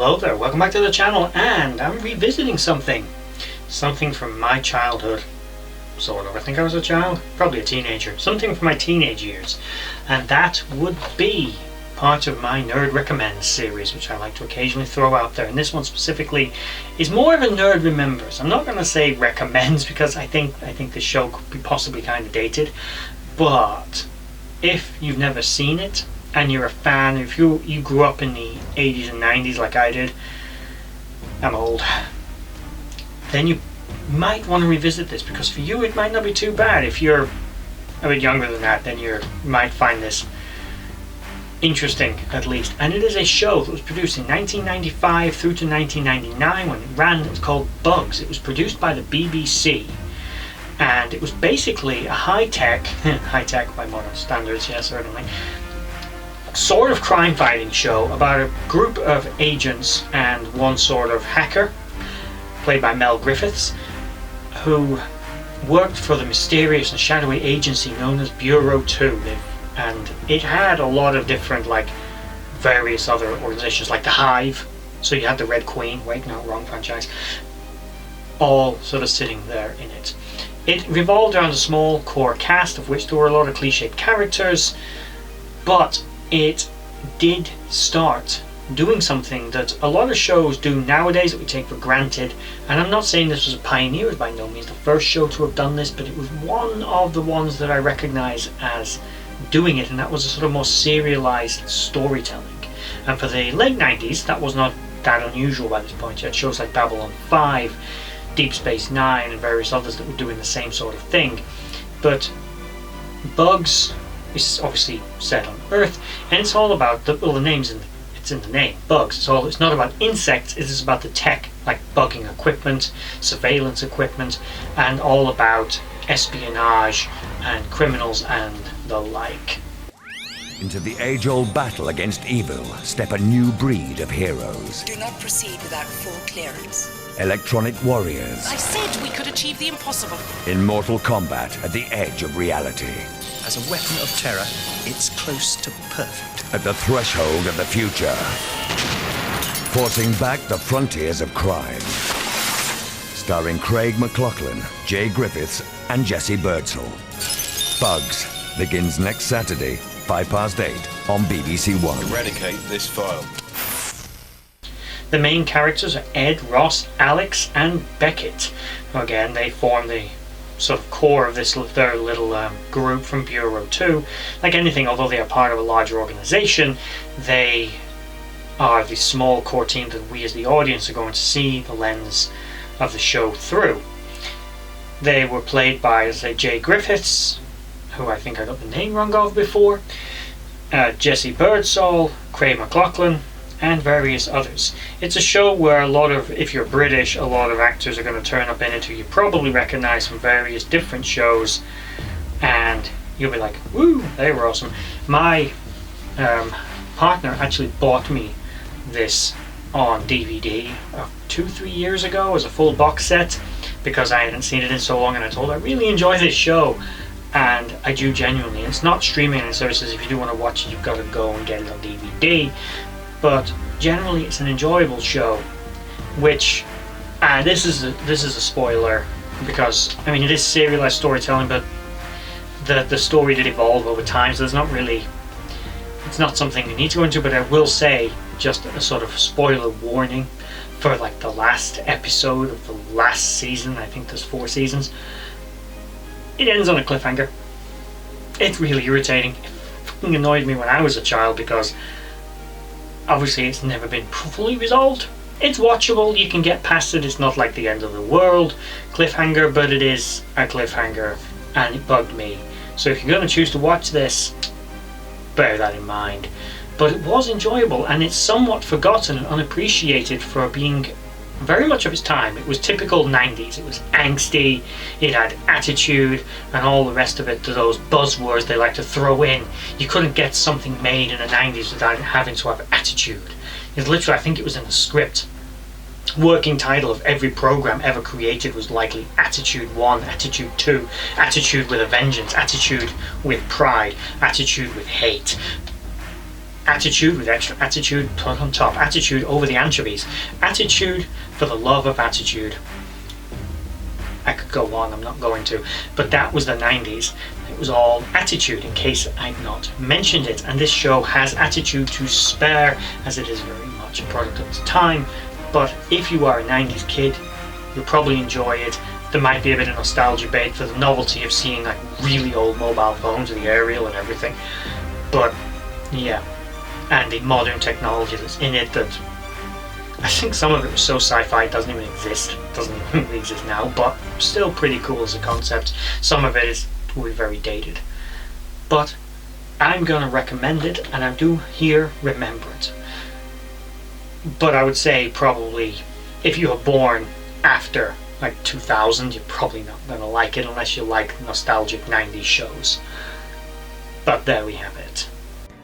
Hello there, welcome back to the channel, and I'm revisiting something from my childhood, sort of. I think I was a child, probably a teenager, something from my teenage years, and that would be part of my Nerd Recommends series, which I like to occasionally throw out there. And this one specifically is more of a Nerd Remembers. I'm not going to say recommends because I think the show could be possibly kind of dated, but if you've never seen it and you're a fan, if you grew up in the 80s and 90s like I did, I'm old, then you might want to revisit this, because for you it might not be too bad. If you're a bit younger than that, then you might find this interesting, at least. And it is a show that was produced in 1995 through to 1999 when it ran. It was called Bugs. It was produced by the BBC, and it was basically a high-tech by modern standards, yes, certainly, sort of crime-fighting show about a group of agents and one sort of hacker, played by Mel Griffiths, who worked for the mysterious and shadowy agency known as Bureau 2. And it had a lot of different, like, various other organizations, like the Hive. So you had the Red Queen, wait, no, wrong franchise, all sort of sitting there in it. It revolved around a small core cast, of which there were a lot of cliched characters, but it did start doing something that a lot of shows do nowadays that we take for granted. And I'm not saying this was a pioneer, it was by no means the first show to have done this, but it was one of the ones that I recognize as doing it, and that was a sort of more serialized storytelling. And for the late 90s, that was not that unusual by this point. You had shows like Babylon 5, Deep Space Nine, and various others that were doing the same sort of thing. But Bugs is obviously set on Earth, and it's all about the name's it's in the name, Bugs. It's not about insects, it is about the tech, like bugging equipment, surveillance equipment, and all about espionage and criminals and the like. Into the age-old battle against evil step a new breed of heroes. Do not proceed without full clearance. Electronic warriors. I said we could achieve the impossible. In mortal combat at the edge of reality. As a weapon of terror, it's close to perfect. At the threshold of the future. Forcing back the frontiers of crime. Starring Craig McLachlan, Jay Griffiths, and Jesse Birdsall. Bugs begins next Saturday, 8:05 on BBC One. Eradicate this file. The main characters are Ed, Ross, Alex, and Beckett, who again, they form the sort of core of their little group from Bureau 2. Like anything, although they are part of a larger organization, they are the small core team that we as the audience are going to see the lens of the show through. They were played by, as I say, Jay Griffiths, who I think I got the name wrong of before, Jesse Birdsall, Craig McLachlan, and various others. It's a show where a lot of, if you're British, a lot of actors are going to turn up in it who you probably recognize from various different shows, and you'll be like, woo, they were awesome. My partner actually bought me this on DVD 2-3 years ago as a full box set, because I hadn't seen it in so long, and I told her I really enjoy this show, and I do genuinely. It's not streaming on services. If you do want to watch it, you've got to go and get it on DVD, but generally it's an enjoyable show, which, this is a spoiler, because I mean it is serialized storytelling, but the story did evolve over time, so it's not something you need to go into. But I will say, just a sort of spoiler warning for like the last episode of the last season. I think there's 4 seasons. It ends on a cliffhanger. It's really irritating. It fucking annoyed me when I was a child, because obviously it's never been fully resolved. It's watchable, you can get past it, it's not like the end of the world cliffhanger, but it is a cliffhanger, and it bugged me. So if you're going to choose to watch this, bear that in mind. But it was enjoyable, and it's somewhat forgotten and unappreciated for being very much of its time. It was typical 90s, it was angsty, it had attitude, and all the rest of it, to those buzzwords they like to throw in. You couldn't get something made in the 90s without having to have attitude. It's literally, I think it was in the script, working title of every program ever created was likely Attitude 1, Attitude 2, Attitude with a Vengeance, Attitude with Pride, Attitude with Hate. Attitude with extra attitude put on top. Attitude over the anchovies. Attitude for the love of attitude. I could go on, I'm not going to. But that was the 90s. It was all attitude, in case I'd not mentioned it. And this show has attitude to spare, as it is very much a product of its time. But if you are a 90s kid, you'll probably enjoy it. There might be a bit of nostalgia bait for the novelty of seeing like really old mobile phones and the aerial and everything. But yeah, and the modern technology that's in it, that I think some of it was so sci-fi it doesn't even exist. It doesn't even exist now, but still pretty cool as a concept. Some of it is very dated. But I'm gonna recommend it, and I do here remember it. But I would say probably if you were born after like 2000, you're probably not gonna like it unless you like nostalgic 90s shows. But there we have it.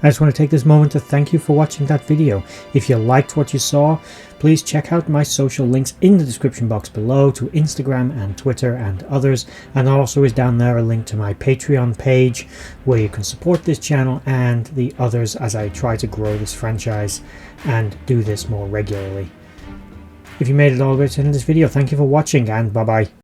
I just want to take this moment to thank you for watching that video. If you liked what you saw, please check out my social links in the description box below to Instagram and Twitter and others, and also is down there a link to my Patreon page where you can support this channel and the others as I try to grow this franchise and do this more regularly. If you made it all the way to the end of this video, thank you for watching, and bye bye.